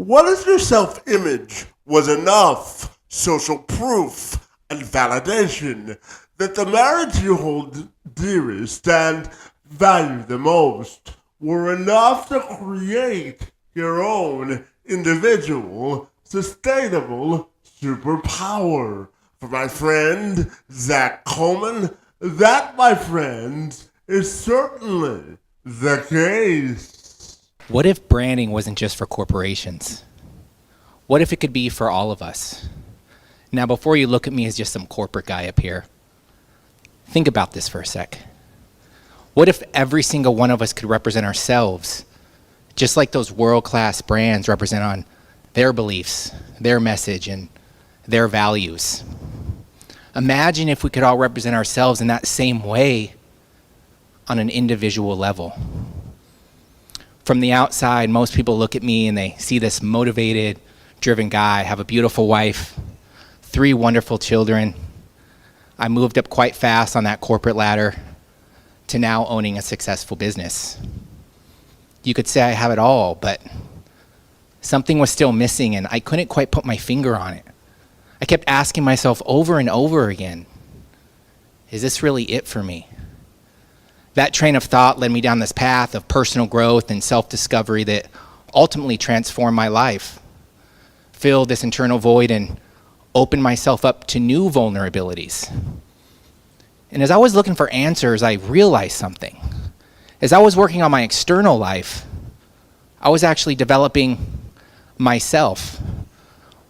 What if your self-image was enough social proof and validation that the marriage you hold dearest and value the most were enough to create your own individual, sustainable superpower? For my friend Zach Colman, that, my friends, is certainly the case. What if branding wasn't just for corporations? What if it could be for all of us? Now, before you look at me as just some corporate guy up here, think about this for a sec. What if every single one of us could represent ourselves, just like those world-class brands represent on their beliefs, their message, and their values? Imagine if we could all represent ourselves in that same way on an individual level. From the outside, most people look at me and they see this motivated, driven guy. I have a beautiful wife, 3 wonderful children. I moved up quite fast on that corporate ladder to now owning a successful business. You could say I have it all, but something was still missing and I couldn't quite put my finger on it. I kept asking myself over and over again, is this really it for me? That train of thought led me down this path of personal growth and self-discovery that ultimately transformed my life, filled this internal void, and opened myself up to new vulnerabilities. And as I was looking for answers, I realized something. As I was working on my external life, I was actually developing myself.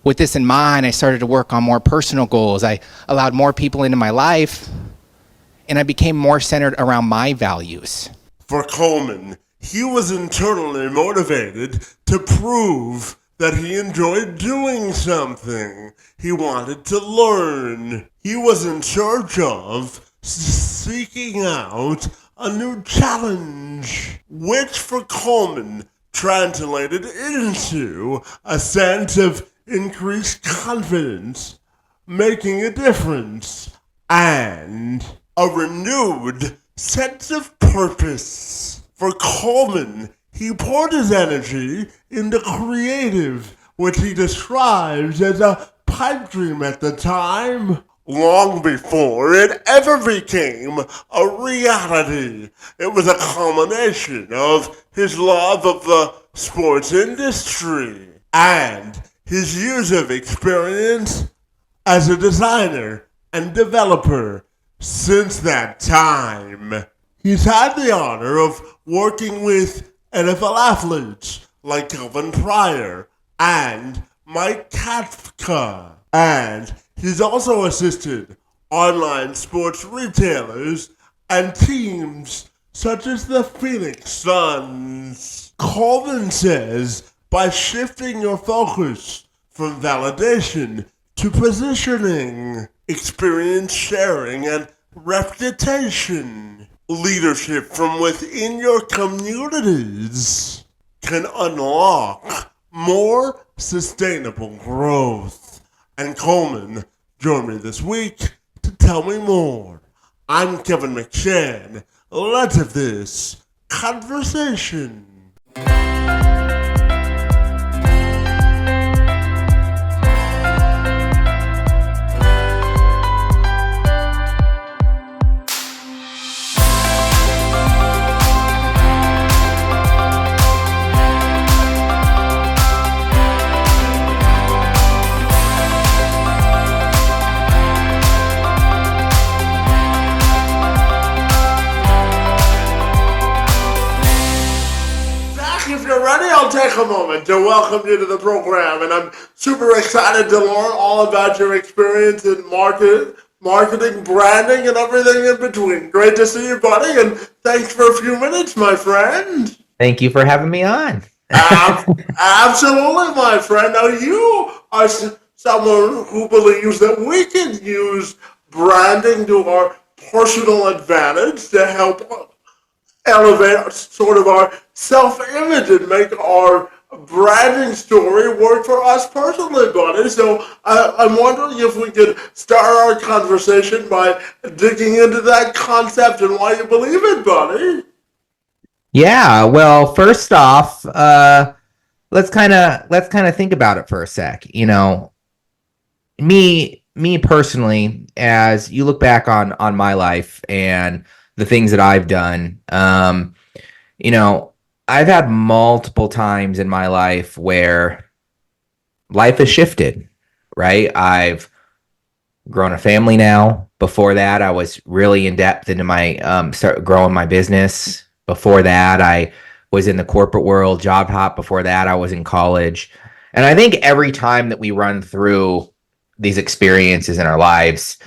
With this in mind, I started to work on more personal goals. I allowed more people into my life, and I became more centered around my values. For Colman, he was internally motivated to prove that he enjoyed doing something. He wanted to learn. He was in search of seeking out a new challenge, which for Colman translated into a sense of increased confidence, making a difference, and a renewed sense of purpose. For Colman, he poured his energy into creative, which he describes as a pipe dream at the time, long before it ever became a reality. It was a culmination of his love of the sports industry and his years of experience as a designer and developer. Since that time, he's had the honor of working with NFL athletes like Kelvin Pryor and Mike Kafka. And he's also assisted online sports retailers and teams such as the Phoenix Suns. Colman says, by shifting your focus from validation to positioning, experience sharing, and reputation, leadership from within your communities can unlock more sustainable growth. And Colman joined me this week to tell me more. I'm Kevin McShann. Let's have this conversation. Take a moment to welcome you to the program, and I'm super excited to learn all about your experience in marketing, branding, and everything in between. Great to see you, buddy, and thanks for a few minutes, my friend. Thank you for having me on. Absolutely, my friend. Now, you are someone who believes that we can use branding to our personal advantage to help elevate sort of our self-image and make our branding story work for us personally, buddy. So I'm wondering if we could start our conversation by digging into that concept and why you believe it, buddy. Yeah, well, first off, let's kind of think about it for a sec. Me personally, as you look back on my life and the things that I've done, you know, I've had multiple times in my life where life has shifted, right? I've grown a family now. Before that, I was really in depth into my start growing my business. Before that, I was in the corporate world, job hop. Before that, I was in college. And I think every time that we run through these experiences in our lives,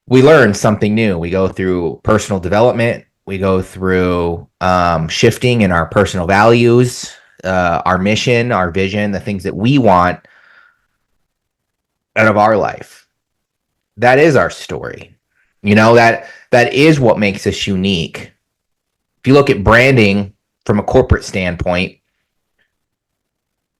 we learn something new. We go through personal development. We go through shifting in our personal values, our mission, our vision, the things that we want out of our life. That is our story. That is what makes us unique. If you look at branding from a corporate standpoint,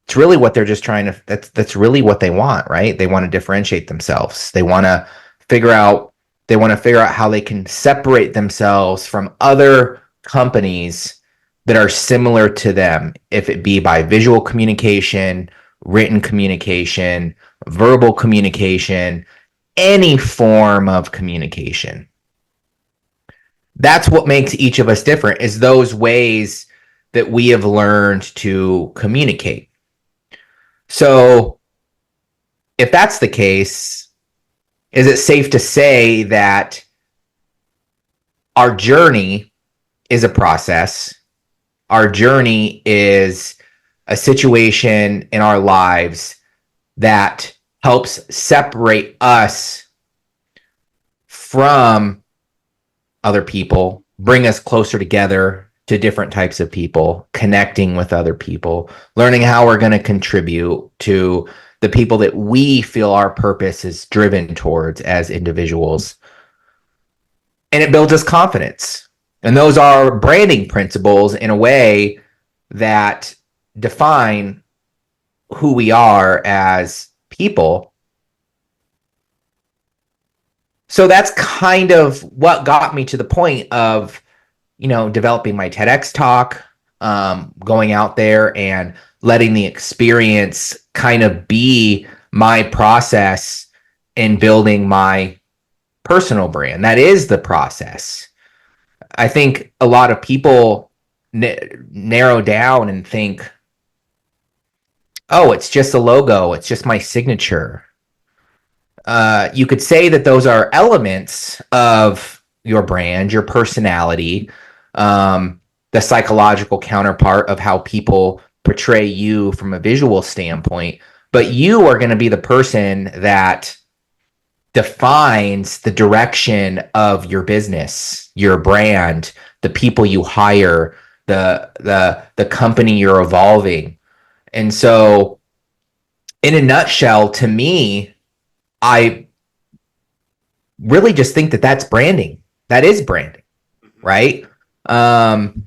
it's really what they're just trying to that's really what they want, right? They want to differentiate themselves. Figure out they want to figure out how they can separate themselves from other companies that are similar to them, if it be by visual communication, written communication, verbal communication, any form of communication. That's what makes each of us different, is those ways that we have learned to communicate. So if that's the case, is it safe to say that our journey is a process? Our journey is a situation in our lives that helps separate us from other people, bring us closer together to different types of people, connecting with other people, learning how we're going to contribute to the people that we feel our purpose is driven towards as individuals. And it builds us confidence. And those are branding principles in a way that define who we are as people. So that's kind of what got me to the point of, developing my TEDx talk, going out there and letting the experience kind of be my process in building my personal brand. That is the process. I think a lot of people narrow down and think, oh, it's just a logo, it's just my signature. You could say that those are elements of your brand, your personality, the psychological counterpart of how people portray you from a visual standpoint. But you are going to be the person that defines the direction of your business, your brand, the people you hire, the company you're evolving. And so, in a nutshell, to me, I really just think that that's branding. That is branding, right? And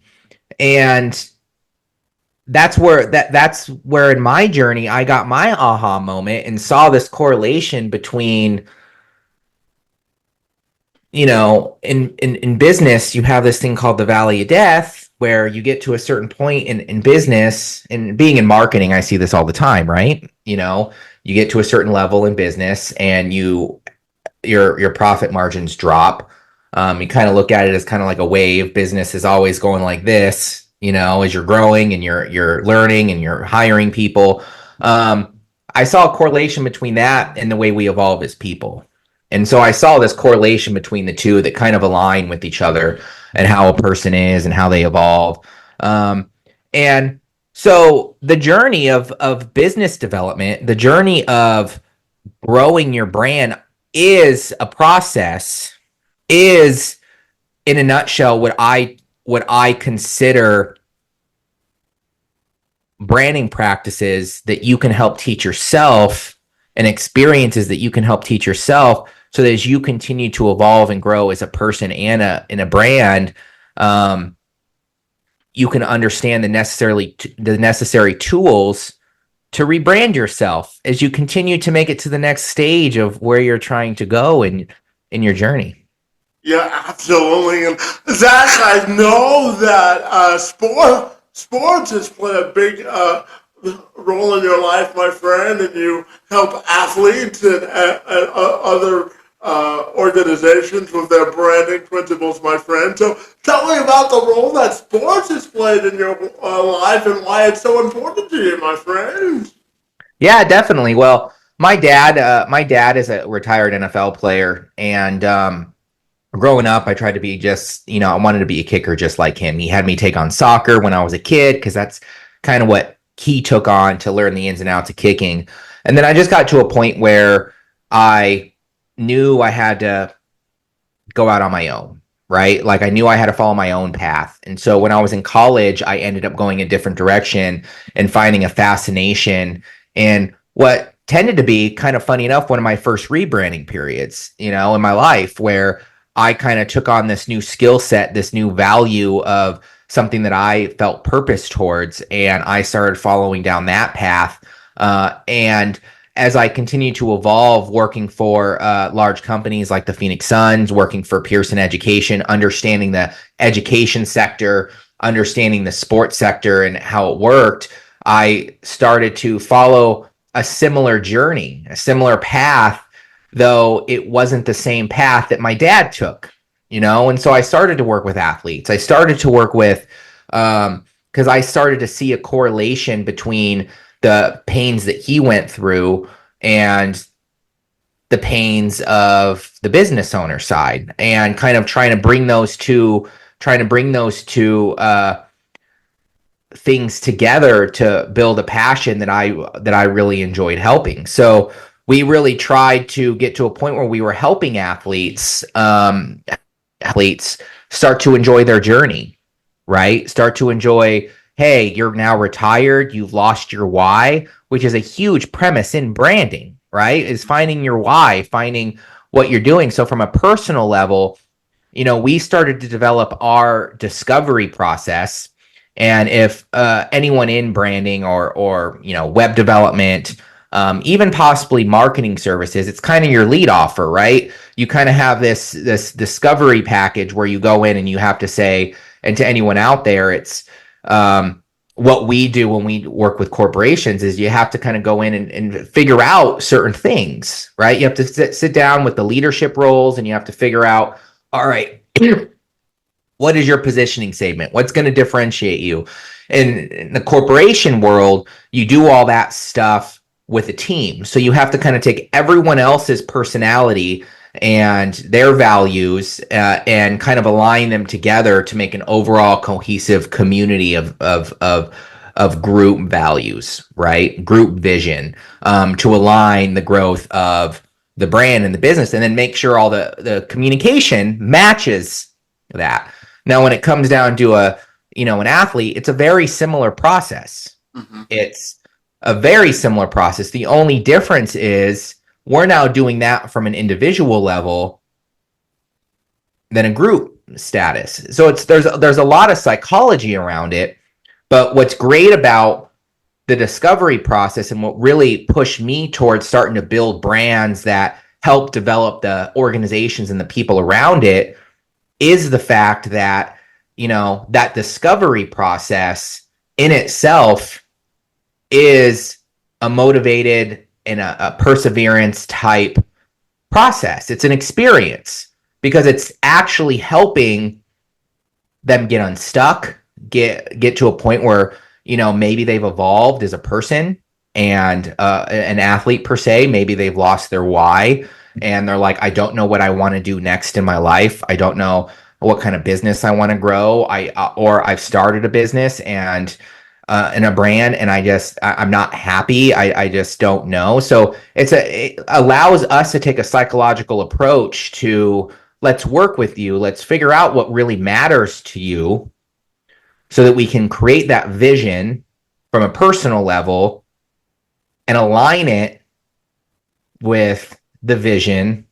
that's where in my journey I got my aha moment and saw this correlation between, in business, you have this thing called the valley of death, where you get to a certain point in business, and being in marketing, I see this all the time, right? You get to a certain level in business and your profit margins drop. You kind of look at it as kind of like a wave. Business is always going like this, as you're growing and you're learning and you're hiring people. I saw a correlation between that and the way we evolve as people. And so I saw this correlation between the two that kind of align with each other and how a person is and how they evolve. And so the journey of business development, the journey of growing your brand is a process, is in a nutshell what I consider branding practices that you can help teach yourself and experiences that you can help teach yourself, so that as you continue to evolve and grow as a person and in a brand, you can understand the necessary tools to rebrand yourself as you continue to make it to the next stage of where you're trying to go in your journey. Yeah, absolutely. And Zach, I know that sports has played a role in your life, my friend, and you help athletes and other organizations with their branding principles, my friend. So tell me about the role that sports has played in your life and why it's so important to you, my friend. Yeah, definitely. Well, my dad is a retired NFL player, and growing up, I tried to be just, I wanted to be a kicker just like him. He had me take on soccer when I was a kid because that's kind of what he took on to learn the ins and outs of kicking. And then I just got to a point where I knew I had to go out on my own, right? Like I knew I had to follow my own path. And so when I was in college, I ended up going a different direction and finding a fascination in what tended to be, kind of funny enough, one of my first rebranding periods, in my life, where I kind of took on this new skill set, this new value of something that I felt purpose towards, and I started following down that path. And as I continue to evolve, working for large companies like the Phoenix Suns, working for Pearson Education, understanding the education sector, understanding the sports sector and how it worked, I started to follow a similar journey, a similar path, though it wasn't the same path that my dad took, And so I started to work with athletes. I started to work with, because I started to see a correlation between the pains that he went through and the pains of the business owner side, and kind of trying to bring those two things together to build a passion that I really enjoyed helping. So we really tried to get to a point where we were helping athletes start to enjoy their journey, right? Start to enjoy, hey, you're now retired, you've lost your why, which is a huge premise in branding, right? Is finding your why, finding what you're doing. So from a personal level, we started to develop our discovery process. And if anyone in branding or web development, even possibly marketing services, it's kind of your lead offer, right? You kind of have this discovery package where you go in and you have to say, and to anyone out there, it's what we do when we work with corporations is you have to kind of go in and figure out certain things, right? You have to sit down with the leadership roles and you have to figure out, all right, what is your positioning statement? What's going to differentiate you? In the corporation world, you do all that stuff with a team. So you have to kind of take everyone else's personality and their values and kind of align them together to make an overall cohesive community of group values, right? Group vision, to align the growth of the brand and the business, and then make sure all the communication matches that. Now, when it comes down to an athlete, it's a very similar process. Mm-hmm. It's a very similar process. The only difference is we're now doing that from an individual level than a group status. So there's a lot of psychology around it, but what's great about the discovery process and what really pushed me towards starting to build brands that help develop the organizations and the people around it is the fact that, that discovery process in itself is a motivated and a perseverance type process. It's an experience because it's actually helping them get unstuck, get to a point where, maybe they've evolved as a person and an athlete per se. Maybe they've lost their why and they're like, I don't know what I want to do next in my life. I don't know what kind of business I want to grow. Or I've started a business and in a brand and I'm not happy. I just don't know. So it allows us to take a psychological approach to, let's work with you. Let's figure out what really matters to you so that we can create that vision from a personal level and align it with the vision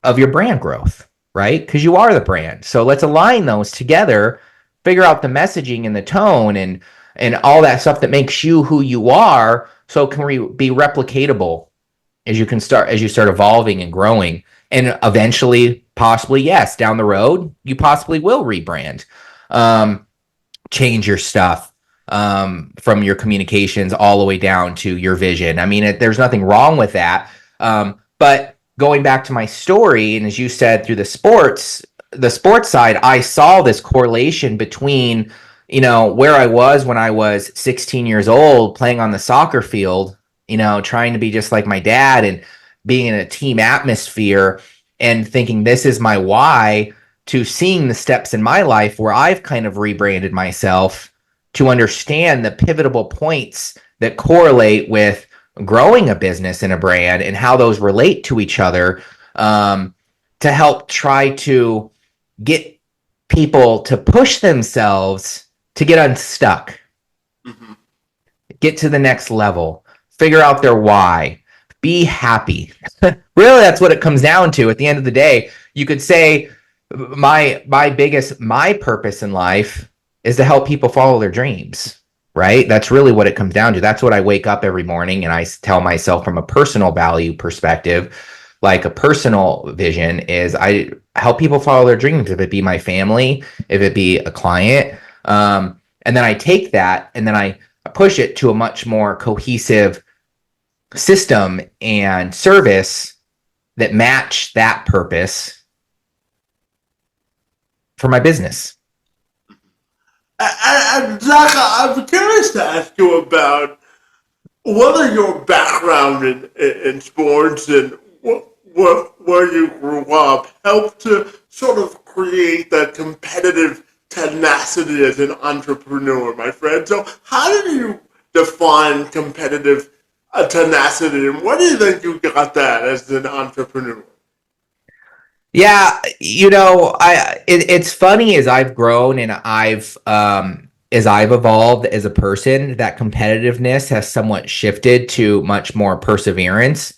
of your brand growth, right? Because you are the brand. So let's align those together, figure out the messaging and the tone and all that stuff that makes you who you are, so it can be replicatable as you start evolving and growing. And eventually, possibly, yes, down the road, you possibly will rebrand. change your stuff, from your communications all the way down to your vision. I mean, there's nothing wrong with that. But going back to my story, and as you said, through the sports side, I saw this correlation between, where I was when I was 16 years old playing on the soccer field, trying to be just like my dad and being in a team atmosphere and thinking this is my why, to seeing the steps in my life where I've kind of rebranded myself to understand the pivotal points that correlate with growing a business and a brand and how those relate to each other, to help try to get people to push themselves to get unstuck, get to the next level, figure out their why, be happy. Really, that's what it comes down to. At the end of the day, you could say my purpose in life is to help people follow their dreams, right? That's really what it comes down to. That's what I wake up every morning and I tell myself from a personal value perspective, like a personal vision is I help people follow their dreams, if it be my family, if it be a client. And then I take that and then I push it to a much more cohesive system and service that match that purpose for my business. And Zach, I'm curious to ask you about whether your background in sports and where you grew up helped to sort of create that competitive tenacity as an entrepreneur, my friend. So, how do you define competitive tenacity, and where do you think you got that as an entrepreneur? Yeah, it's funny as I've grown and as I've evolved as a person, that competitiveness has somewhat shifted to much more perseverance,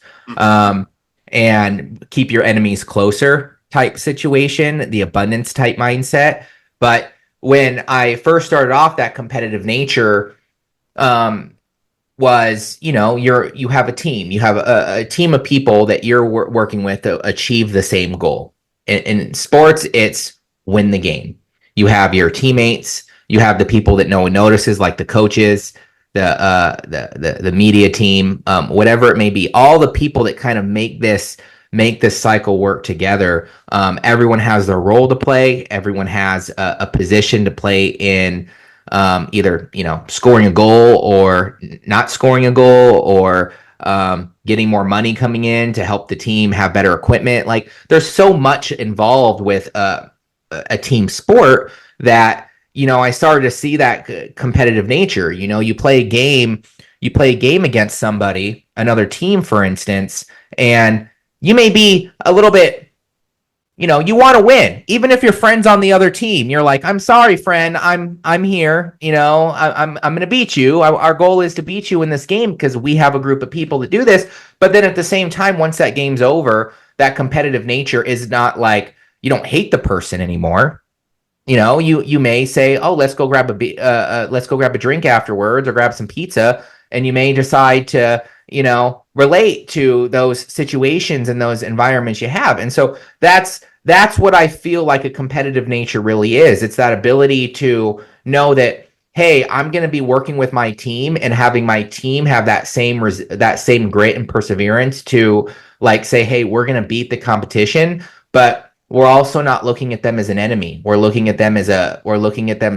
and keep your enemies closer type situation, the abundance type mindset. But when I first started off, that competitive nature, was, you have a team, you have a team of people that you're working with to achieve the same goal. In sports, it's win the game. You have your teammates, you have the people that no one notices, like the coaches, the media team, whatever it may be, all the people that kind of make this cycle work together. Everyone has their role to play. Everyone has a position to play in, either scoring a goal or not scoring a goal, or getting more money coming in to help the team have better equipment. Like, there's so much involved with a team sport that I started to see that competitive nature. You play a game against somebody, another team, for instance, and you may be a little bit, you want to win, even if your friend's on the other team. You're like, I'm sorry, friend, I'm here. I'm going to beat you. Our goal is to beat you in this game because we have a group of people that do this. But then at the same time, once that game's over, that competitive nature is not like you don't hate the person anymore. You may say, oh, let's go grab a drink afterwards or grab some pizza, and you may decide to relate to those situations and those environments you have. And so that's what I feel like a competitive nature really is. It's that ability to know that, hey, I'm going to be working with my team and having my team have that same grit and perseverance to, like, say, hey, we're going to beat the competition, but we're also not looking at them as an enemy. We're looking at them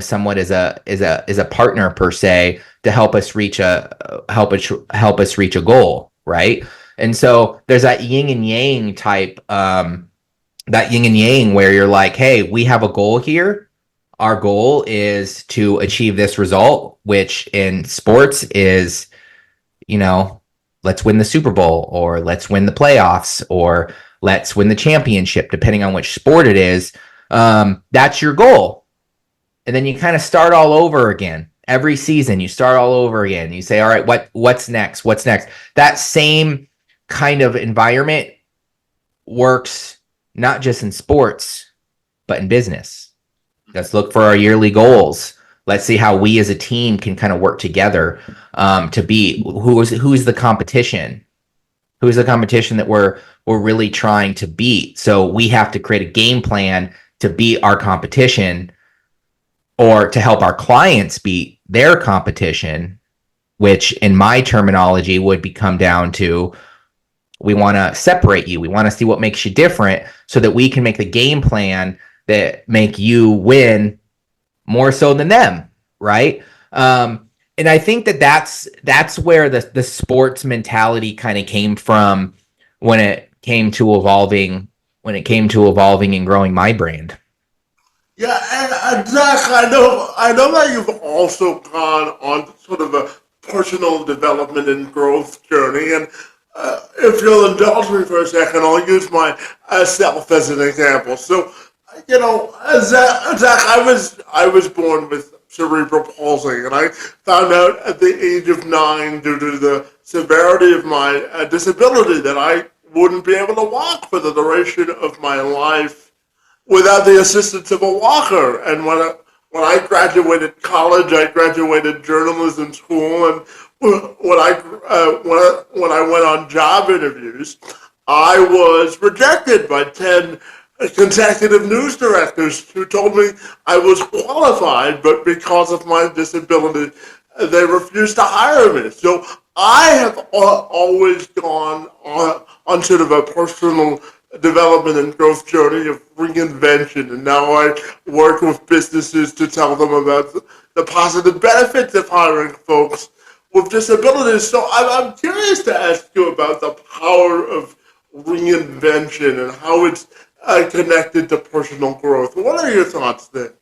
somewhat as a partner, per se, to help us reach a goal, right? And so there's that yin and yang type, where you're like, hey, we have a goal here. Our goal is to achieve this result, which in sports is, let's win the Super Bowl, or let's win the playoffs, or let's win the championship, depending on which sport it is. That's your goal. And then you kind of start all over again. Every season, you start all over again. You say, all right, what's next? What's next? That same kind of environment works not just in sports, but in business. Let's look for our yearly goals. Let's see how we as a team can kind of work together, to be who's the competition. Who's the competition that we're really trying to beat? So we have to create a game plan to beat our competition, or to help our clients beat their competition, which in my terminology would become down to we want to separate you. We want to see what makes you different so that we can make the game plan that make you win more so than them, right? And I think that's where the sports mentality kind of came from when it came to evolving and growing my brand. Yeah, and Zach, I know that you've also gone on sort of a personal development and growth journey, and if you'll indulge me for a second, I'll use myself as an example. So, Zach, I was born with cerebral palsy, and I found out at the age of 9, due to the severity of my disability, that I wouldn't be able to walk for the duration of my life without the assistance of a walker. And when I graduated college, I graduated journalism school, and when I went on job interviews, I was rejected by 10 consecutive news directors who told me I was qualified, but because of my disability, they refused to hire me. So I have always gone on sort of a personal development and growth journey of reinvention, and now I work with businesses to tell them about the positive benefits of hiring folks with disabilities. So I'm curious to ask you about the power of reinvention and how it's connected to personal growth. What are your thoughts there?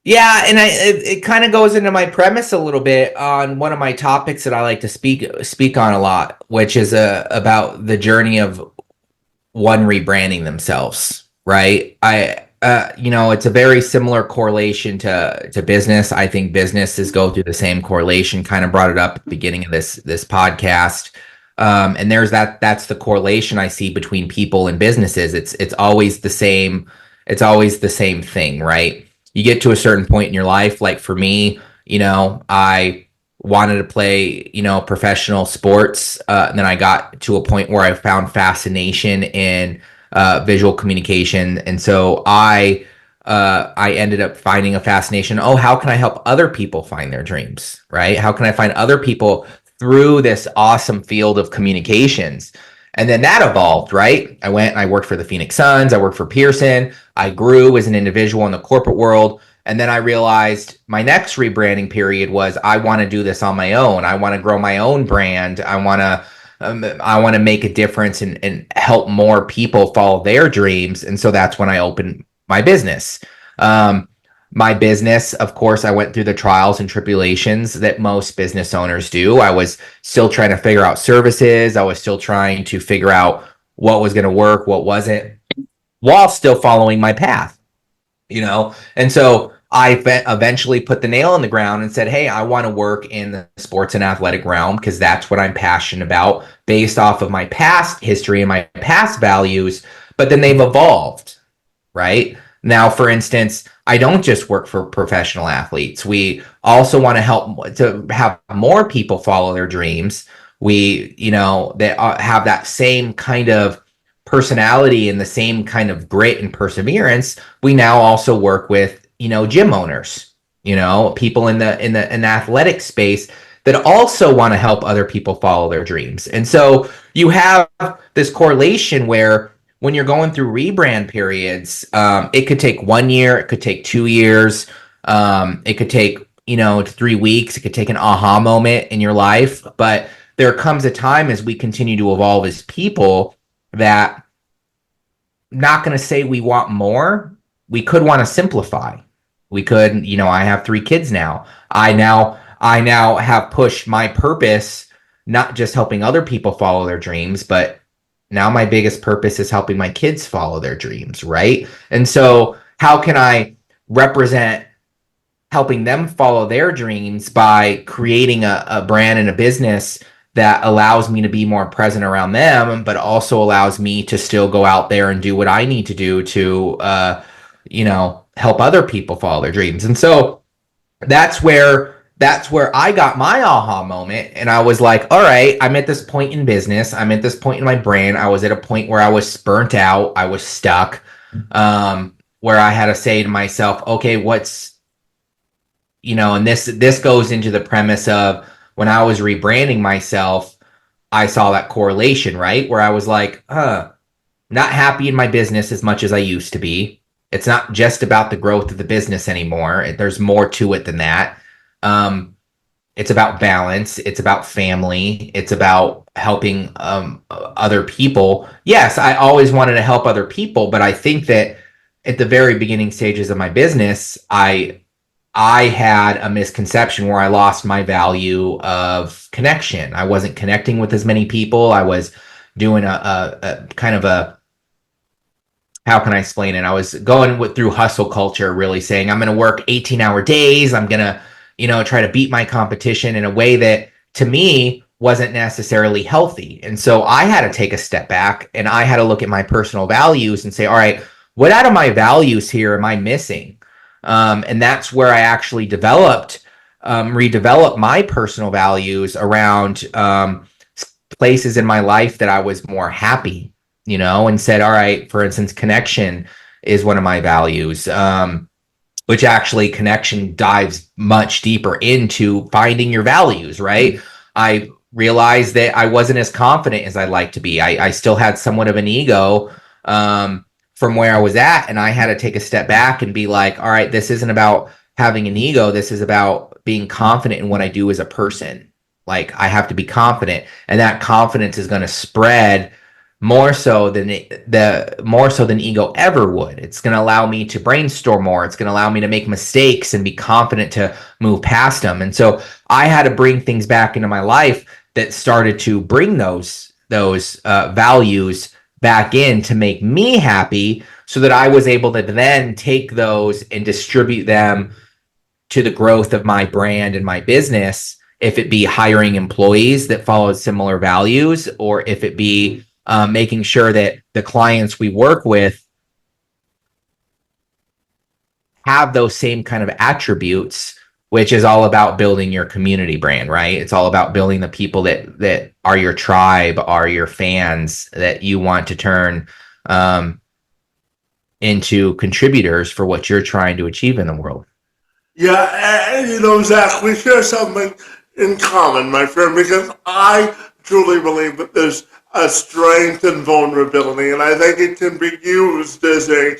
Yeah, and it kind of goes into my premise a little bit on one of my topics that I like to speak on a lot, which is about the journey of one rebranding themselves, right? It's a very similar correlation to business. I think businesses go through the same correlation. Kind of brought it up at the beginning of this podcast. And that's the correlation I see between people and businesses. It's always the same. It's always the same thing, right? You get to a certain point in your life, like for me, I wanted to play, professional sports. And then I got to a point where I found fascination in visual communication. And so I ended up finding a fascination. Oh, how can I help other people find their dreams, right? How can I find other people through this awesome field of communications? And then that evolved, right? I went and I worked for the Phoenix Suns. I worked for Pearson. I grew as an individual in the corporate world. And then I realized my next rebranding period was I want to do this on my own. I want to grow my own brand. I want to make a difference and help more people follow their dreams. And so that's when I opened my business. My business, of course, I went through the trials and tribulations that most business owners do. I was still trying to figure out services. I was still trying to figure out what was going to work, what wasn't, while still following my path, And so I eventually put the nail in the ground and said, hey, I want to work in the sports and athletic realm because that's what I'm passionate about based off of my past history and my past values. But then they've evolved, right? Now, for instance, I don't just work for professional athletes. We also want to help to have more people follow their dreams. We, that have that same kind of personality and the same kind of grit and perseverance. We now also work with, gym owners, people in the athletic space that also want to help other people follow their dreams. And so you have this correlation where when you're going through rebrand periods, it could take 1 year, it could take 2 years, it could take 3 weeks, it could take an aha moment in your life. But there comes a time as we continue to evolve as people that not going to say we want more. We could want to simplify. We could, I have 3 kids now. I now have pushed my purpose, not just helping other people follow their dreams, but now my biggest purpose is helping my kids follow their dreams, right? And so how can I represent helping them follow their dreams by creating a brand and a business that allows me to be more present around them, but also allows me to still go out there and do what I need to do to, help other people follow their dreams. And so that's where I got my aha moment. And I was like, all right, I'm at this point in business. I'm at this point in my brand. I was at a point where I was burnt out. I was stuck, where I had to say to myself, okay, what's and this goes into the premise of when I was rebranding myself, I saw that correlation, right? Where I was like, not happy in my business as much as I used to be. It's not just about the growth of the business anymore. There's more to it than that. It's about balance. It's about family. It's about helping other people. Yes, I always wanted to help other people, but I think that at the very beginning stages of my business, I had a misconception where I lost my value of connection. I wasn't connecting with as many people. I was doing a kind of a, how can I explain it? I was going through hustle culture, really saying I'm going to work 18-hour days. I'm going to, try to beat my competition in a way that to me wasn't necessarily healthy. And so I had to take a step back and I had to look at my personal values and say, all right, what out of my values here am I missing? And that's where I actually redeveloped my personal values around places in my life that I was more happy, and said, all right, for instance, connection is one of my values, which actually connection dives much deeper into finding your values, right? I realized that I wasn't as confident as I'd like to be. I still had somewhat of an ego from where I was at, and I had to take a step back and be like, all right, this isn't about having an ego. This is about being confident in what I do as a person. Like, I have to be confident, and that confidence is going to spread more so than ego ever would. It's going to allow me to brainstorm more. It's going to allow me to make mistakes and be confident to move past them. And so I had to bring things back into my life that started to bring those values back in to make me happy, so that I was able to then take those and distribute them to the growth of my brand and my business, if it be hiring employees that follow similar values, or if it be making sure that the clients we work with have those same kind of attributes, which is all about building your community brand, right? It's all about building the people that are your tribe, are your fans, that you want to turn into contributors for what you're trying to achieve in the world. Yeah, and Zach, we share something in common, my friend, because I truly believe that there's a strength and vulnerability, and I think it can be used as a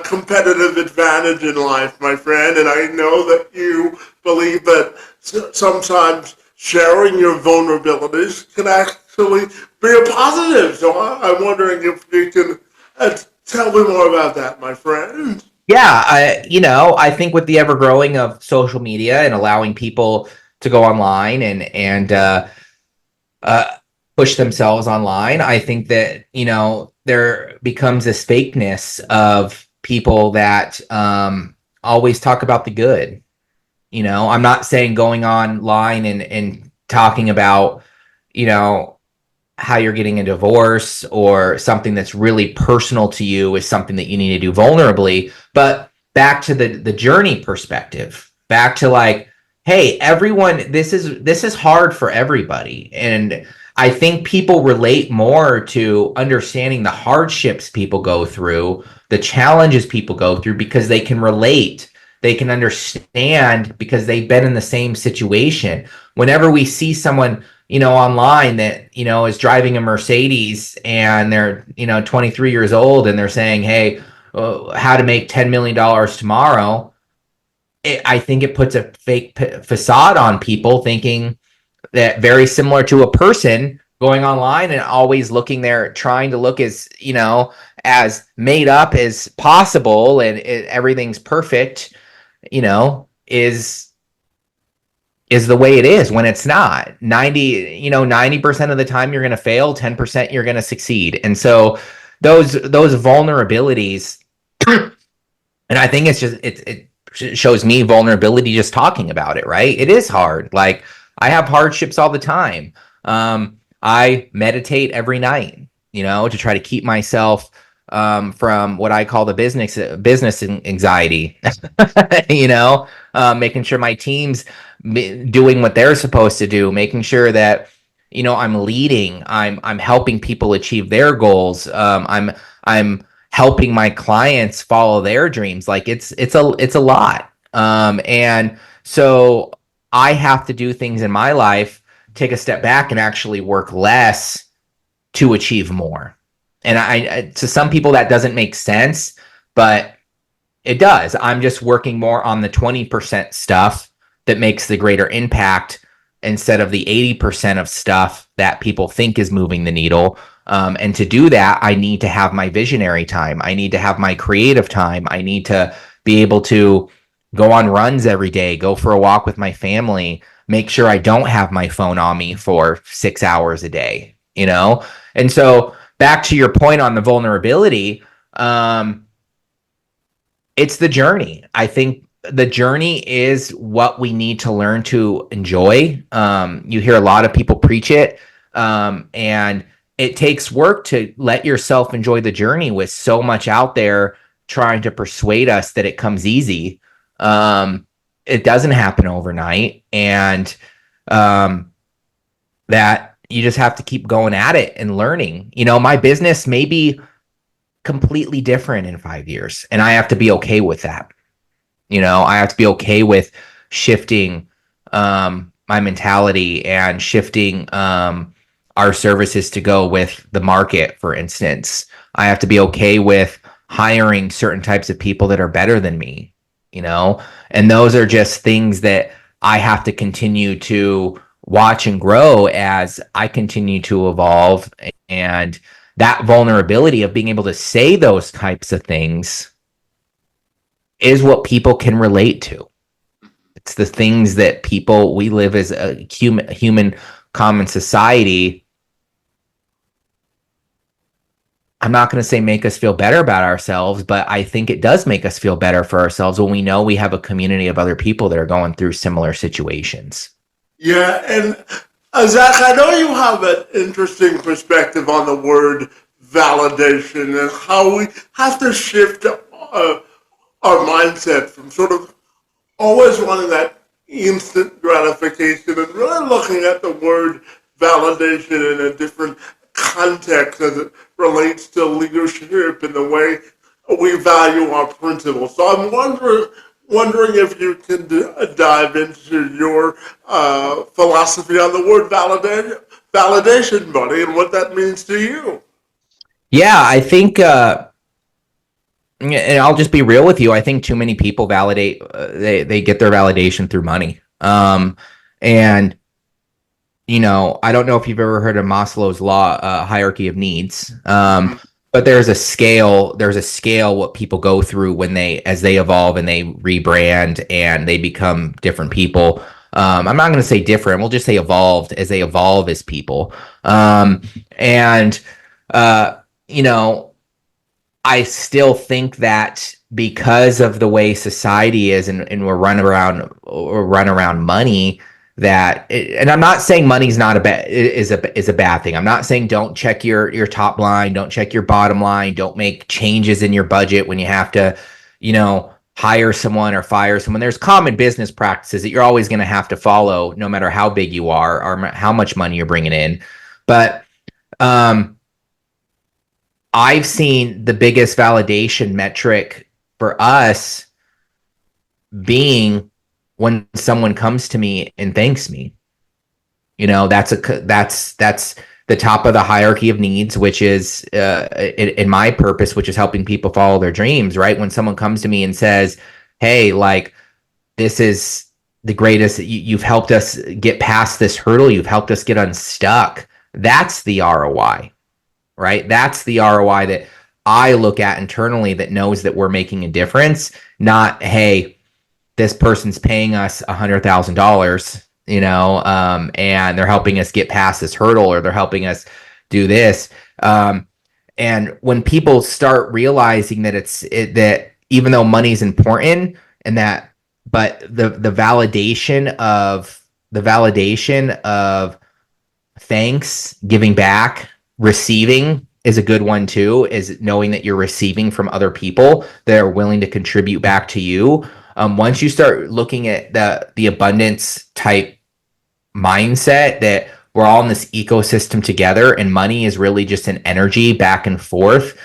competitive advantage in life, my friend. And I know that you believe that sometimes sharing your vulnerabilities can actually be a positive. So I'm wondering if you can tell me more about that, my friend. Yeah, I think with the ever growing of social media and allowing people to go online and uh, push themselves online, I think that there becomes this fakeness of people that always talk about the good. I'm not saying going online and talking about how you're getting a divorce or something that's really personal to you is something that you need to do vulnerably. But back to the journey perspective, back to like, hey, everyone, this is hard for everybody. And I think people relate more to understanding the hardships people go through, the challenges people go through, because they can relate. They can understand because they've been in the same situation. Whenever we see someone online that, is driving a Mercedes and they're, 23 years old and they're saying, hey, how to make $10 million tomorrow. I think it puts a fake facade on people, thinking that very similar to a person going online and always looking there, trying to look as, as made up as possible and everything's perfect, is the way it is, when it's not. 90% of the time you're going to fail, 10% you're going to succeed. And so those vulnerabilities, and I think it shows me vulnerability just talking about it, right? It is hard. Like, I have hardships all the time. I meditate every night, to try to keep myself from what I call the business anxiety, making sure my team's doing what they're supposed to do, making sure that, I'm leading, I'm helping people achieve their goals. I'm helping my clients follow their dreams. Like, it's a lot. And So I have to do things in my life, take a step back and actually work less to achieve more. And to some people that doesn't make sense, but it does. I'm just working more on the 20% stuff that makes the greater impact instead of the 80% of stuff that people think is moving the needle. And to do that, I need to have my visionary time. I need to have my creative time. I need to be able to go on runs every day, go for a walk with my family, make sure I don't have my phone on me for 6 hours a day, you know? And so back to your point on the vulnerability, it's the journey. I think the journey is what we need to learn to enjoy. You hear a lot of people preach it, and it takes work to let yourself enjoy the journey with so much out there trying to persuade us that it comes easy. It doesn't happen overnight, and that you just have to keep going at it and learning. You know, my business may be completely different in 5 years, and I have to be okay with that. You know, I have to be okay with shifting my mentality and shifting our services to go with the market, for instance. I have to be okay with hiring certain types of people that are better than me, you know, and those are just things that I have to continue to watch and grow as I continue to evolve. And that vulnerability of being able to say those types of things is what people can relate to. It's the things that we live as a human common society. I'm not going to say make us feel better about ourselves, but I think it does make us feel better for ourselves when we know we have a community of other people that are going through similar situations. Yeah, and Zach, I know you have an interesting perspective on the word validation and how we have to shift our mindset from sort of always wanting that instant gratification and really looking at the word validation in a different context as it relates to leadership and the way we value our principles. So I'm wondering if you can dive into your philosophy on the word validation, buddy, and what that means to you. Yeah, I think and I'll just be real with you. I think too many people validate, they get their validation through money. And you know, I don't know if you've ever heard of Maslow's law, hierarchy of needs. But there's a scale what people go through as they evolve and they rebrand and they become different people. I'm not going to say different. We'll just say evolved as they evolve as people. And you know, I still think that because of the way society is and we're run around money, and I'm not saying money's not is a bad thing. I'm not saying don't check your top line, don't check your bottom line, don't make changes in your budget when you have to, you know, hire someone or fire someone. There's common business practices that you're always going to have to follow no matter how big you are or how much money you're bringing in. But I've seen the biggest validation metric for us being when someone comes to me and thanks me. You know, that's the top of the hierarchy of needs, which is in my purpose, which is helping people follow their dreams, right? When someone comes to me and says, hey, like, this is the greatest, you've helped us get past this hurdle, you've helped us get unstuck. That's the ROI, right? That's the ROI that I look at internally that knows that we're making a difference, not, hey, this person's paying us $100,000, you know, and they're helping us get past this hurdle or they're helping us do this. And when people start realizing that that even though money's important and that, but the validation of thanks, giving back, receiving is a good one too, is knowing that you're receiving from other people that are willing to contribute back to you. Once you start looking at the abundance type mindset that we're all in this ecosystem together and money is really just an energy back and forth,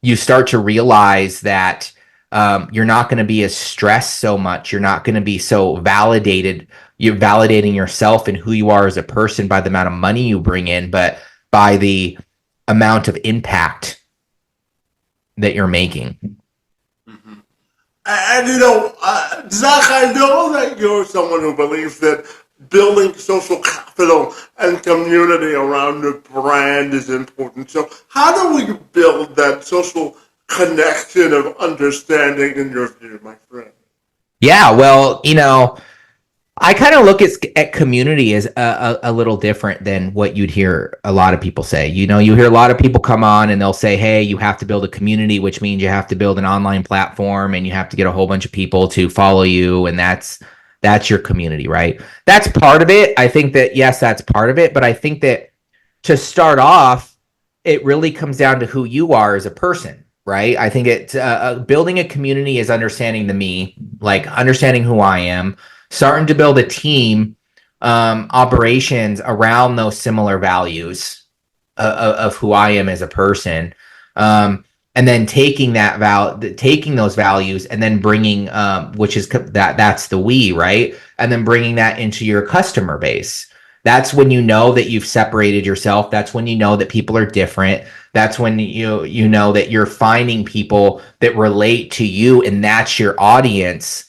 you start to realize that You're not going to be as stressed so much. You're not going to be so validated. You're validating yourself and who you are as a person by the amount of money you bring in, but by the amount of impact that you're making. And Zach, I know that you're someone who believes that building social capital and community around a brand is important. So, how do we build that social connection of understanding in your view, my friend? Yeah, well, I kind of look at community as a little different than what you'd hear a lot of people say. You hear a lot of people come on and they'll say, hey, you have to build a community, which means you have to build an online platform and you have to get a whole bunch of people to follow you. And that's your community, right? That's part of it. I think that, yes, that's part of it. But I think that to start off, it really comes down to who you are as a person, right? I think it's building a community is understanding the me, like understanding who I am, starting to build a team, operations around those similar values of who I am as a person, and then taking taking those values, and then bringing, which is that's the we, right? And then bringing that into your customer base. That's when you know that you've separated yourself. That's when you know that people are different. That's when you know that you're finding people that relate to you, and that's your audience.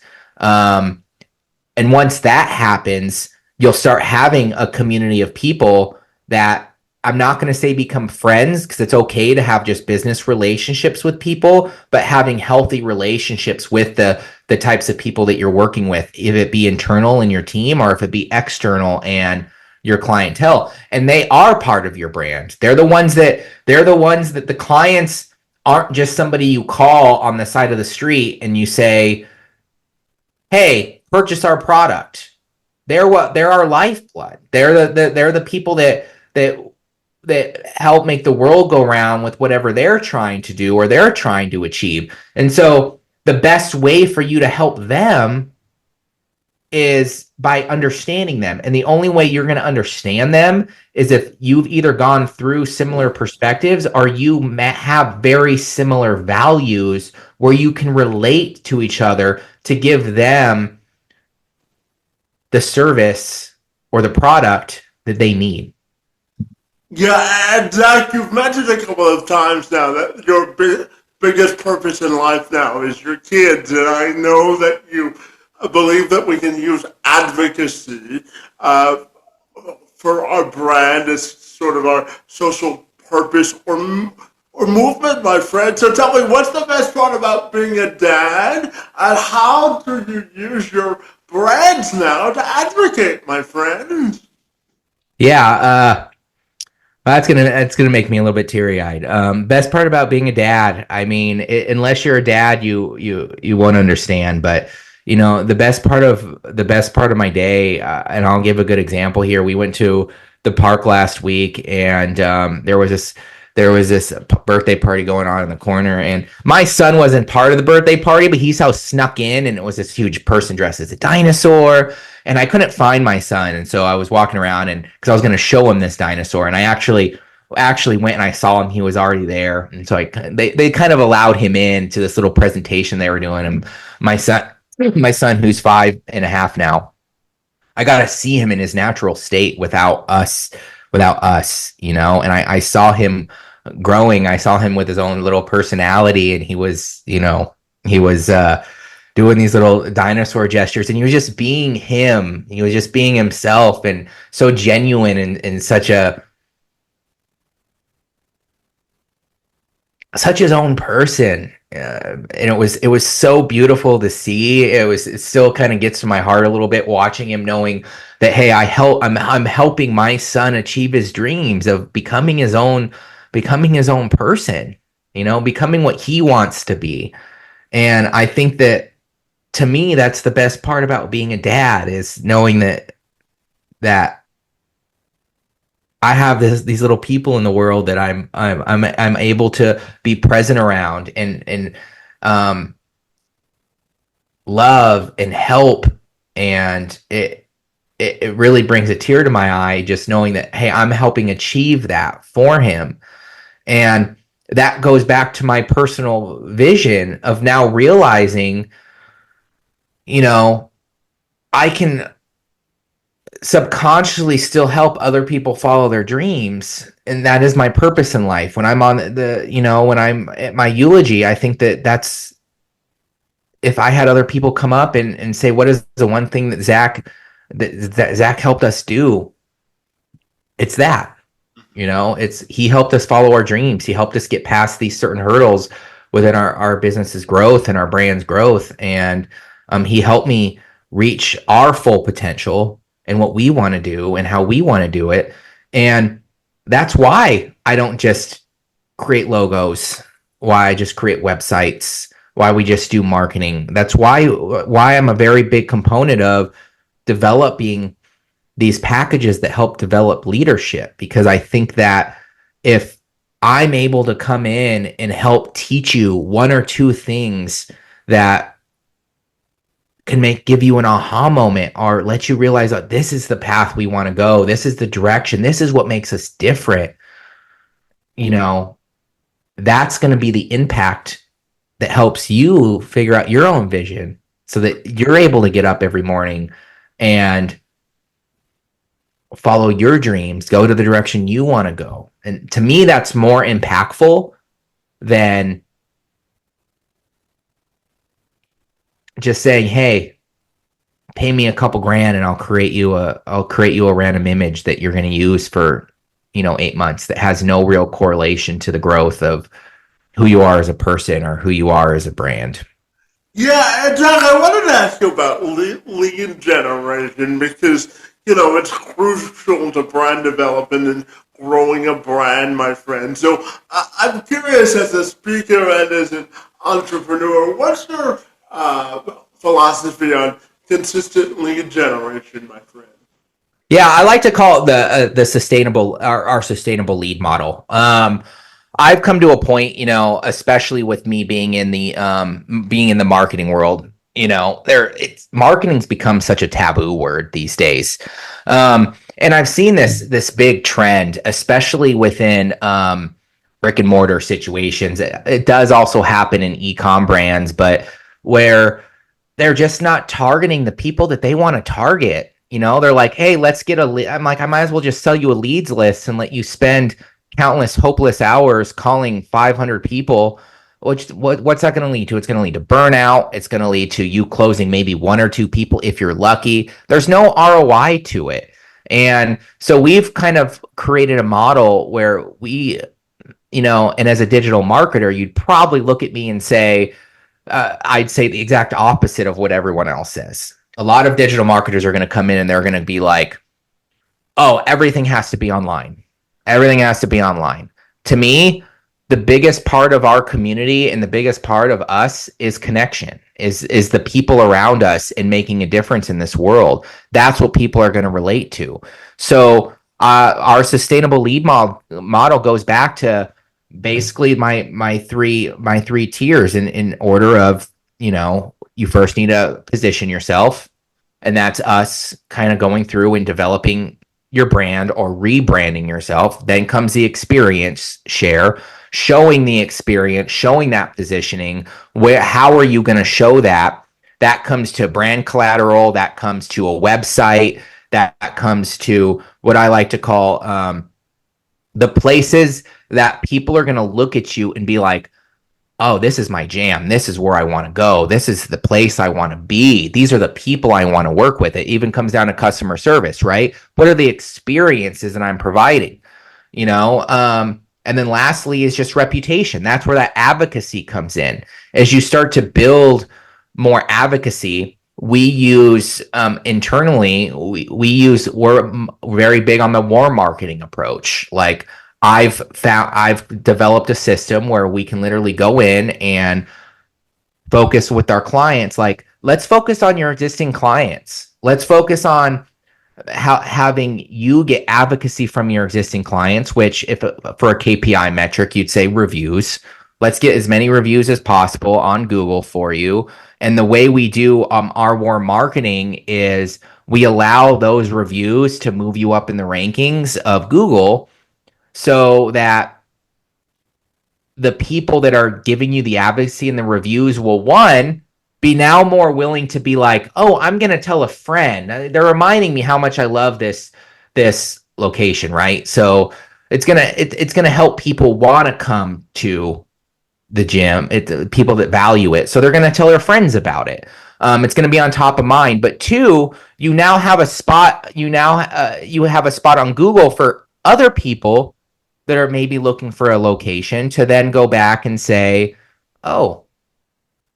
And once that happens, you'll start having a community of people that, I'm not going to say become friends, because it's okay to have just business relationships with people, but having healthy relationships with the types of people that you're working with, if it be internal in your team or if it be external and your clientele. And they are part of your brand. They're the ones that the clients aren't just somebody you call on the side of the street and you say, hey, purchase our product. They're our lifeblood. They're the people that help make the world go round with whatever they're trying to do or they're trying to achieve. And so the best way for you to help them is by understanding them. And the only way you're going to understand them is if you've either gone through similar perspectives or you have very similar values where you can relate to each other to give them the service or the product that they need. Yeah, and Zach, you've mentioned a couple of times now that your biggest purpose in life now is your kids, and I know that you believe that we can use advocacy for our brand as sort of our social purpose or movement, my friend. So tell me, what's the best part about being a dad, and how do you use your brands now to advocate, my friend? Yeah, that's gonna make me a little bit teary eyed. Best part about being a dad, I mean, unless you're a dad, you won't understand. But the best part of my day, and I'll give a good example here. We went to the park last week, and there was this birthday party going on in the corner, and my son wasn't part of the birthday party, but he somehow snuck in, and it was this huge person dressed as a dinosaur, and I couldn't find my son, and so I was walking around, and because I was going to show him this dinosaur, and I actually went and I saw him. He was already there, and so they kind of allowed him in to this little presentation they were doing, and my son who's 5.5 now, I got to see him in his natural state without us, and I saw him growing. I saw him with his own little personality, and he was doing these little dinosaur gestures, and he was just being him. He was just being himself, and so genuine, and such his own person. And it was so beautiful to see. It still kind of gets to my heart a little bit watching him, knowing that, hey, I'm helping my son achieve his dreams of becoming his own person, becoming what he wants to be. And I think that, to me, that's the best part about being a dad, is knowing that I have these little people in the world that I'm able to be present around, and love and help, and it really brings a tear to my eye just knowing that, hey, I'm helping achieve that for him. And that goes back to my personal vision of now realizing, you know, I can subconsciously still help other people follow their dreams. And that is my purpose in life. When I'm on when I'm at my eulogy, I think that that's, if I had other people come up and say, what is the one thing that Zach helped us do? It's that. It's he helped us follow our dreams. He helped us get past these certain hurdles within our business's growth and our brand's growth. And he helped me reach our full potential and what we want to do and how we want to do it. And that's why I don't just create logos, why I just create websites, why we just do marketing. That's why I'm a very big component of developing these packages that help develop leadership, because I think that if I'm able to come in and help teach you one or two things that can give you an aha moment or let you realize that this is the path we want to go, this is the direction, this is what makes us different, that's going to be the impact that helps you figure out your own vision so that you're able to get up every morning and follow your dreams, go to the direction you want to go. And to me, that's more impactful than just saying, hey, pay me a couple grand and I'll create you a random image that you're going to use for 8 months that has no real correlation to the growth of who you are as a person or who you are as a brand. Yeah, and John, I wanted to ask you about lead generation because, it's crucial to brand development and growing a brand, my friend. So I'm curious, as a speaker and as an entrepreneur, what's your philosophy on consistent lead generation, my friend? Yeah, I like to call it the sustainable our sustainable lead model. I've come to a point, especially with me being in the marketing world, marketing's become such a taboo word these days. And I've seen this big trend, especially within brick and mortar situations. It does also happen in e-com brands, but where they're just not targeting the people that they want to target. They're like, hey, let's get a lead. I'm like, I might as well just sell you a leads list and let you spend countless hopeless hours calling 500 people. What's that going to lead to? It's going to lead to burnout. It's going to lead to you closing maybe one or two people if you're lucky. There's no ROI to it. And so we've kind of created a model where we, and as a digital marketer, you'd probably look at me and say, I'd say the exact opposite of what everyone else says. A lot of digital marketers are going to come in and they're going to be like, oh, everything has to be online. Everything has to be online. To me, the biggest part of our community and the biggest part of us is connection, is the people around us and making a difference in this world. That's what people are going to relate to. So our sustainable lead model goes back to basically my three tiers in order of, you first need to position yourself, and that's us kind of going through and developing your brand or rebranding yourself. Then comes the experience share, showing the experience, showing that positioning. How are you going to show that? That comes to brand collateral, that comes to a website, that comes to what I like to call the places that people are going to look at you and be like, oh, this is my jam. This is where I want to go. This is the place I want to be. These are the people I want to work with. It even comes down to customer service, right? What are the experiences that I'm providing? And then lastly is just reputation. That's where that advocacy comes in. As you start to build more advocacy, we use internally, we're very big on the warm marketing approach. Like I've developed a system where we can literally go in and focus with our clients. Like, let's focus on your existing clients. Let's focus on having you get advocacy from your existing clients, which if for a KPI metric, you'd say reviews. Let's get as many reviews as possible on Google for you. And the way we do our warm marketing is we allow those reviews to move you up in the rankings of Google, so that the people that are giving you the advocacy and the reviews will, one, be now more willing to be like, oh, I'm going to tell a friend. They're reminding me how much I love this location, right? So it's gonna help people want to come to the gym. People that value it, so they're gonna tell their friends about it. It's gonna be on top of mind. But two, you now have a spot. You have a spot on Google for other people that are maybe looking for a location to then go back and say, oh,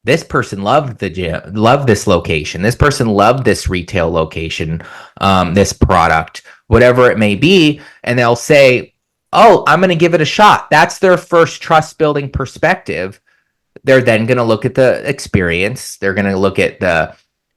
this person loved the gym, loved this location. This person loved this retail location, this product, whatever it may be. And they'll say, oh, I'm going to give it a shot. That's their first trust building perspective. They're then going to look at the experience. They're going to look at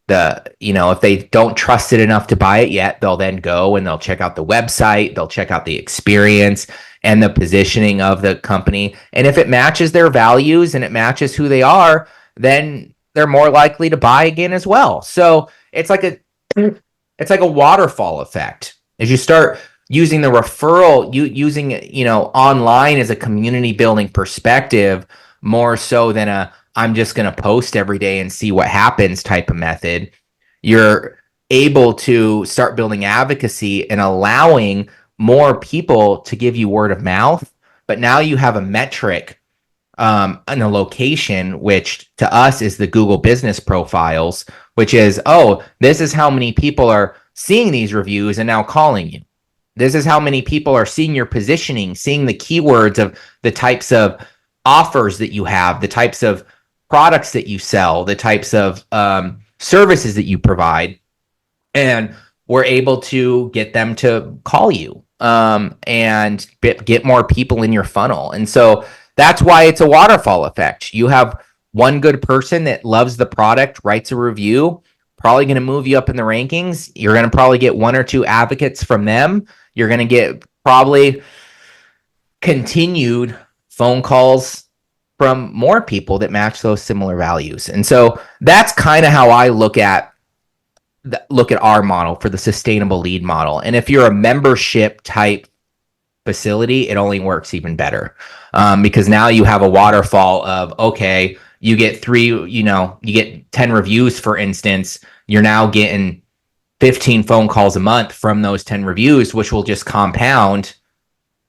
if they don't trust it enough to buy it yet, they'll then go and they'll check out the website. They'll check out the experience and the positioning of the company. And if it matches their values and it matches who they are, then they're more likely to buy again as well. So it's like a waterfall effect. As you start using the referral, using online as a community building perspective, more so than I'm just going to post every day and see what happens type of method, you're able to start building advocacy and allowing more people to give you word of mouth. But now you have a metric and a location, which to us is the Google business profiles, which is, oh, this is how many people are seeing these reviews and now calling you. This is how many people are seeing your positioning, seeing the keywords of the types of offers that you have, the types of products that you sell, the types of services that you provide. And we're able to get them to call you and get more people in your funnel. And so that's why it's a waterfall effect. You have one good person that loves the product, writes a review, probably going to move you up in the rankings. You're going to probably get one or two advocates from them. You're going to get probably continued phone calls from more people that match those similar values. And so that's kind of how I look at our model for the sustainable lead model. And if you're a membership type facility, it only works even better because now you have a waterfall of, okay, you get you get 10 reviews, for instance, you're now getting 15 phone calls a month from those 10 reviews, which will just compound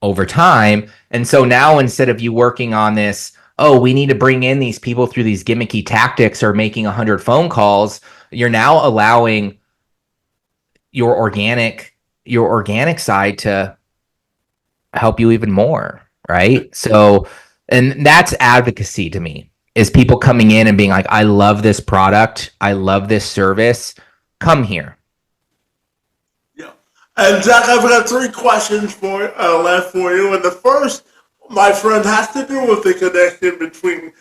over time. And so now instead of you working on this, oh, we need to bring in these people through these gimmicky tactics or making 100 phone calls, you're now allowing your organic side to help you even more, right? So, and that's advocacy to me, is people coming in and being like, I love this product, I love this service, come here. Yeah. And Zach, I've got 3 questions left for you. And the first, my friend, has to do with the connection between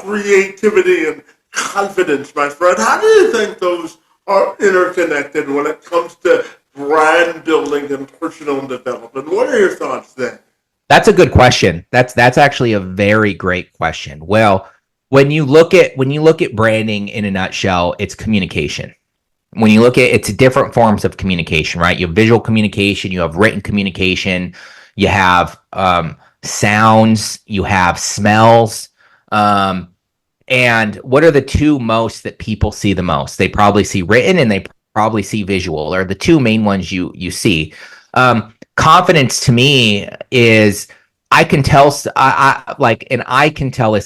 creativity and confidence, my friend. How do you think those are interconnected when it comes to brand building and personal development? What are your thoughts there? That's a good question. That's actually a very great question. Well, when you look at branding in a nutshell, it's communication. When you look at it's different forms of communication, right? You have visual communication, you have written communication, you have sounds, you have smells. And what are the two most that people see the most? They probably see written and they probably see visual, are the two main ones you see. Confidence to me is I can tell this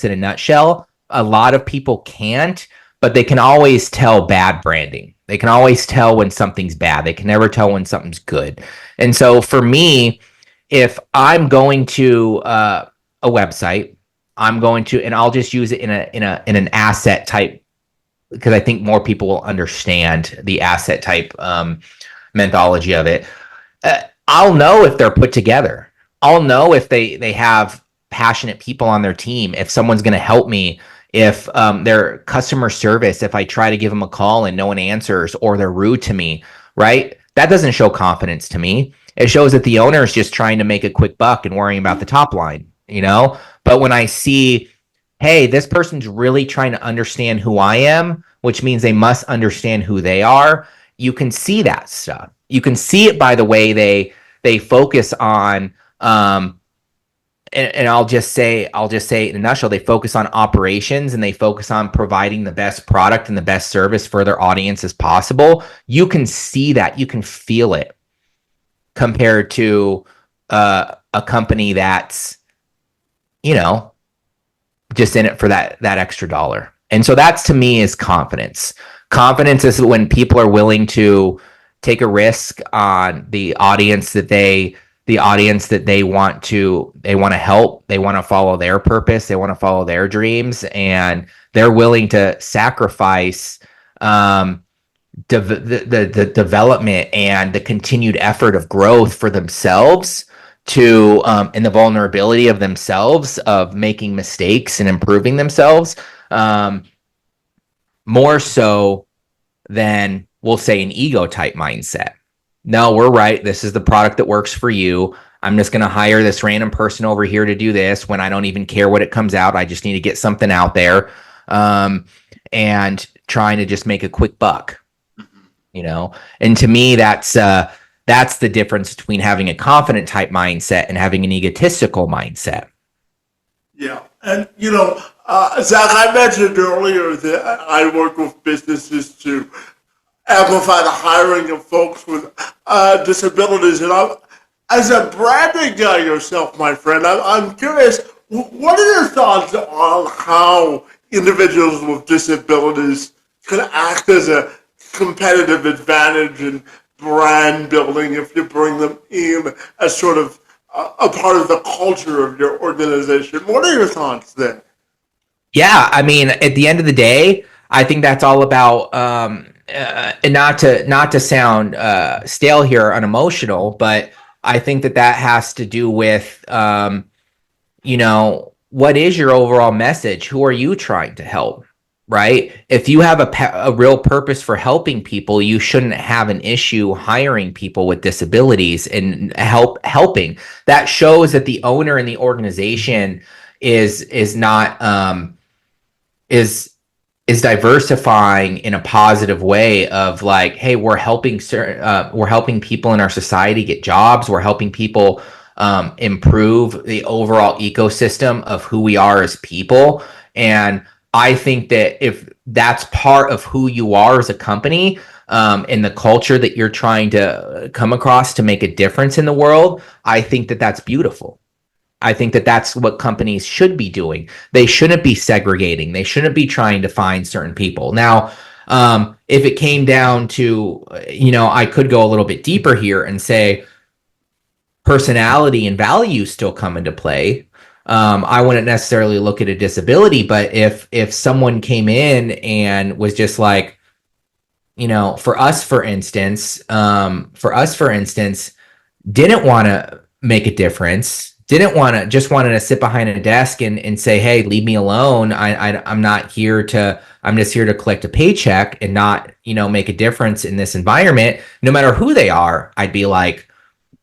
in a nutshell. A lot of people can't, but they can always tell bad branding. They can always tell when something's bad. They can never tell when something's good. And so for me, if I'm going to a website, and I'll just use it in an asset type, because I think more people will understand the asset type methodology of it. I'll know if they're put together. I'll know if they have passionate people on their team, if someone's going to help me, if their customer service, if I try to give them a call and no one answers or they're rude to me, right? That doesn't show confidence to me. It shows that the owner is just trying to make a quick buck and worrying about the top line, But when I see, hey, this person's really trying to understand who I am, which means they must understand who they are, you can see that stuff. You can see it by the way they focus on and I'll just say in a nutshell, they focus on operations and they focus on providing the best product and the best service for their audience as possible. You can see that, you can feel it compared to a company that's, you know, just in it for that extra dollar. And so that's, to me, is confidence. Confidence is when people are willing to take a risk on the audience that they want to help. They want to follow their purpose, they want to follow their dreams, and they're willing to sacrifice the development and the continued effort of growth for themselves to and the vulnerability of themselves of making mistakes and improving themselves, more so than, we'll say, an ego type mindset. No, we're right. This is the product that works for you. I'm just going to hire this random person over here to do this when I don't even care what it comes out. I just need to get something out there, and trying to just make a quick buck, you know? And to me, that's the difference between having a confident type mindset and having an egotistical mindset. Yeah. And, Zach, I mentioned earlier that I work with businesses to amplify the hiring of folks with disabilities. And as a branding guy yourself, my friend, I'm curious, what are your thoughts on how individuals with disabilities can act as a competitive advantage in brand building if you bring them in as sort of a part of the culture of your organization? What are your thoughts there? Yeah, I mean, at the end of the day, I think that's all about, and not to sound stale here, unemotional, but I think that has to do with, what is your overall message? Who are you trying to help? Right? If you have a real purpose for helping people, you shouldn't have an issue hiring people with disabilities and helping. That shows that the owner and the organization is not is diversifying in a positive way of like, hey, we're helping people in our society get jobs. We're helping people improve the overall ecosystem of who we are as people. And I think that if that's part of who you are as a company, and the culture that you're trying to come across to make a difference in the world, I think that that's beautiful. I think that that's what companies should be doing. They shouldn't be segregating. They shouldn't be trying to find certain people. Now, if it came down to, I could go a little bit deeper here and say personality and values still come into play. I wouldn't necessarily look at a disability, but if someone came in and was just like, for us, for instance, didn't want to make a difference, wanted to sit behind a desk and say, hey, leave me alone. I'm not here I'm just here to collect a paycheck and not, make a difference in this environment. No matter who they are, I'd be like,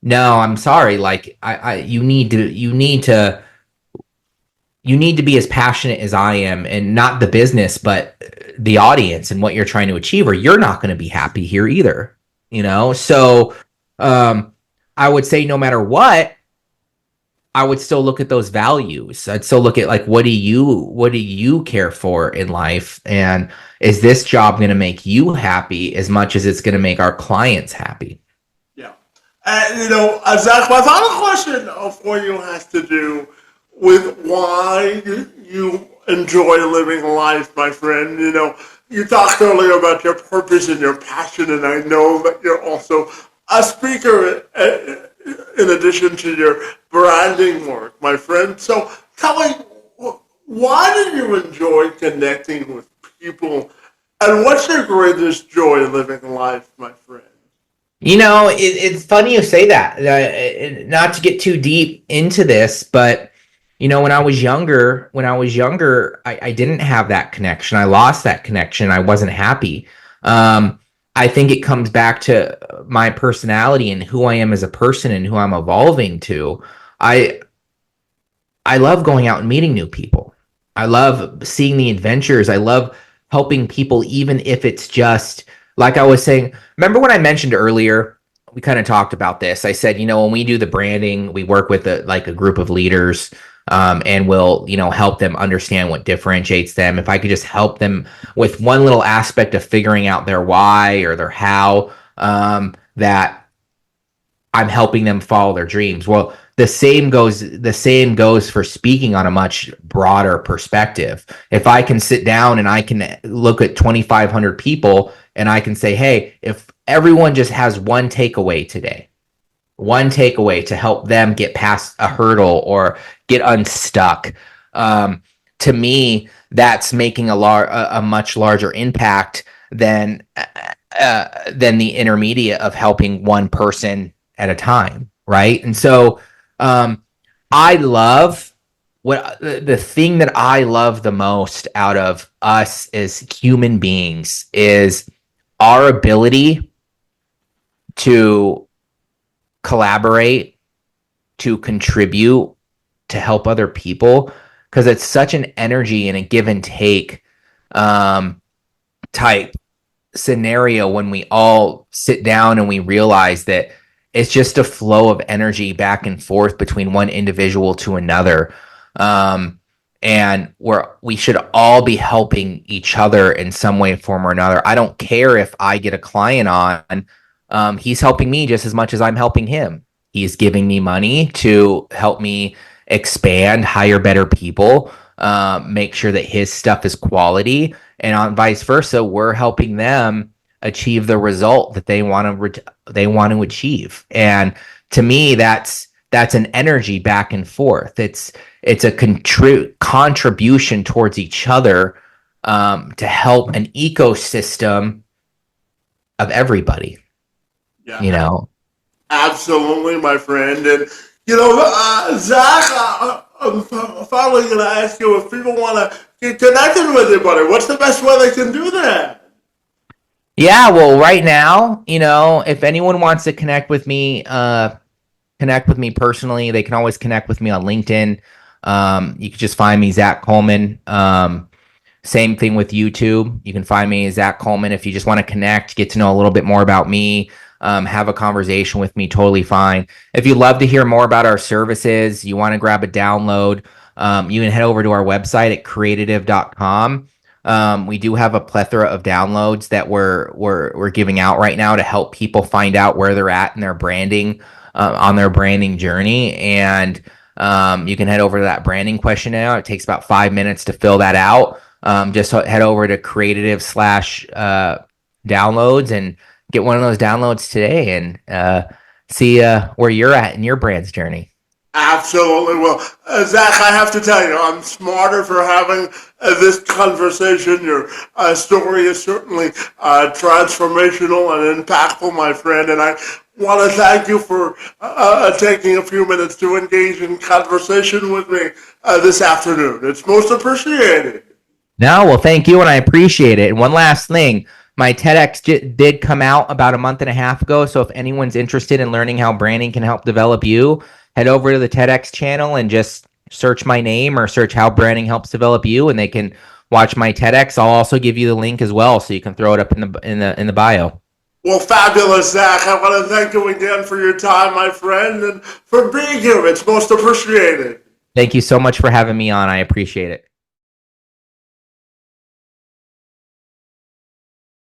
no, I'm sorry. Like you need to be as passionate as I am, and not the business, but the audience and what you're trying to achieve, or you're not going to be happy here either, So, I would say no matter what, I would still look at those values. I'd still look at like, what do you care for in life? And is this job going to make you happy as much as it's going to make our clients happy? Yeah. Zach, my final question for you has to do with why you enjoy living life, my friend. You talked earlier about your purpose and your passion, and I know that you're also a speaker in addition to your branding work, my friend. So tell me, why do you enjoy connecting with people, and what's your greatest joy in living life, my friend? It's funny you say that. Not to get too deep into this, but when I was younger, I didn't have that connection. I lost that connection. I wasn't happy. I think it comes back to my personality and who I am as a person and who I'm evolving to. I love going out and meeting new people. I love seeing the adventures. I love helping people, even if it's just like I was saying. Remember when I mentioned earlier we kind of talked about this. I said, when we do the branding, we work with a group of leaders, and we'll, help them understand what differentiates them. If I could just help them with one little aspect of figuring out their why or their how, that I'm helping them follow their dreams. Well, the same goes for speaking on a much broader perspective. If I can sit down and I can look at 2,500 people and I can say, hey, if everyone just has one takeaway today, one takeaway to help them get past a hurdle or get unstuck, to me, that's making a much larger impact than the intermediate of helping one person at a time, right? And so, I love what the thing that I love the most out of us as human beings is our ability to collaborate, to contribute, to help other people, because it's such an energy and a give and take type scenario when we all sit down and we realize that it's just a flow of energy back and forth between one individual to another. And we should all be helping each other in some way, form, or another. I don't care if I get a client on, he's helping me just as much as I'm helping him. He's giving me money to help me expand, hire better people, make sure that his stuff is quality, and on vice versa, we're helping them achieve the result that they want to achieve. And to me, that's an energy back and forth. It's a contribution towards each other, to help an ecosystem of everybody. Yeah. Absolutely, my friend. And, Zach, I'm finally going to ask you, if people want to get connected with you, buddy, what's the best way they can do that? Yeah, well, right now, if anyone wants to connect with me personally, they can always connect with me on LinkedIn. You can just find me, Zach Colman. Same thing with YouTube. You can find me, Zach Colman. If you just want to connect, get to know a little bit more about me, have a conversation with me, totally fine. If you'd love to hear more about our services, you want to grab a download, you can head over to our website at creative.com. We do have a plethora of downloads that we're giving out right now to help people find out where they're at in their branding, on their branding journey. And you can head over to that branding questionnaire. It takes about 5 minutes to fill that out. Just head over to creative / downloads and get one of those downloads today, and see where you're at in your brand's journey. Absolutely. Well, Zach, I have to tell you, I'm smarter for having this conversation. Your story is certainly transformational and impactful, my friend, and I want to thank you for taking a few minutes to engage in conversation with me this afternoon. It's most appreciated. No, well, thank you, and I appreciate it. And one last thing, my TEDx did come out about a month and a half ago, so if anyone's interested in learning how branding can help develop you, head over to the TEDx channel and just search my name or search how branding helps develop you, and they can watch my TEDx. I'll also give you the link as well, so you can throw it up in the bio. Well, fabulous, Zach. I want to thank you again for your time, my friend, and for being here. It's most appreciated. Thank you so much for having me on. I appreciate it.